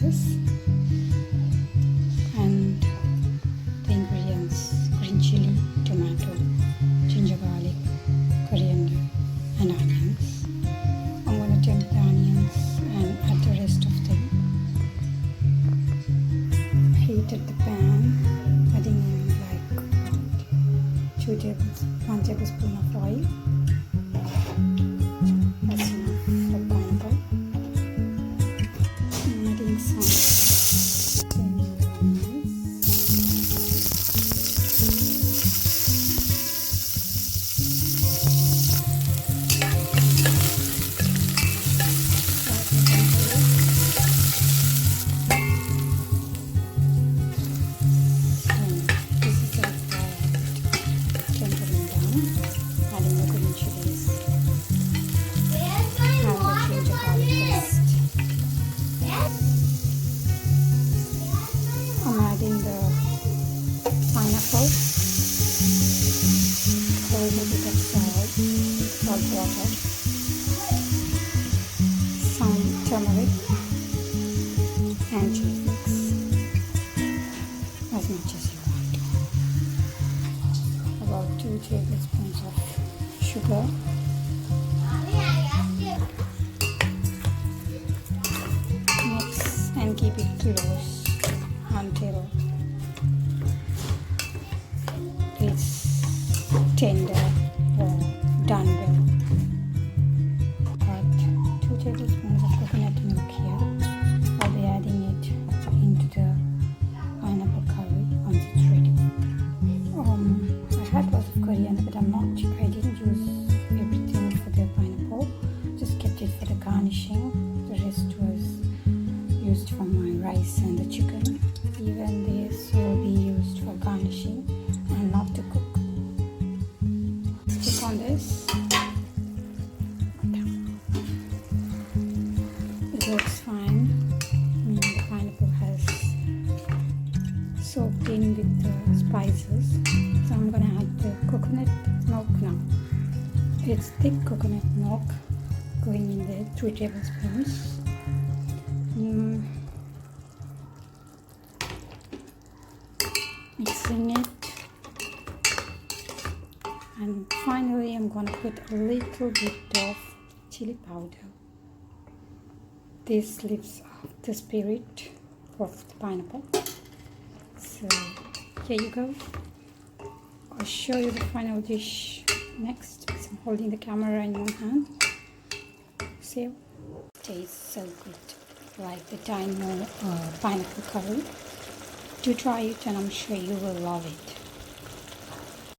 spices and the ingredients: green chili, tomato, ginger garlic, coriander and onions. I'm going to take the onions and add the rest of them. Heated the pan, adding in like 1 tablespoon of oil. That's enough for pineapple. I'm adding some onions. I'm adding the pineapple, a little bit of salt water, some turmeric and chili flakes, as much as you want. About 2 tablespoons of sugar. Mix and keep it close until it's tender or done well. Got 2 tablespoons of coconut milk here. I'll be adding it into the pineapple curry once it's ready. I had lots of coriander, but I didn't use everything for the pineapple. Just kept it for the garnishing. The rest was used for my rice and the chicken. Even this will be used for garnishing and not to cook. Stick on this. It looks fine. The pineapple has soaked in with the spices. So I'm gonna add the coconut milk now. It's thick coconut milk going in there, 3 tablespoons. Mixing it, and finally I'm going to put a little bit of chili powder. This lifts up the spirit of the pineapple. So here you go. I'll show you the final dish next because I'm holding the camera in one hand. See, tastes so good, like the Dinemore pineapple curry. Do try it and I'm sure you will love it.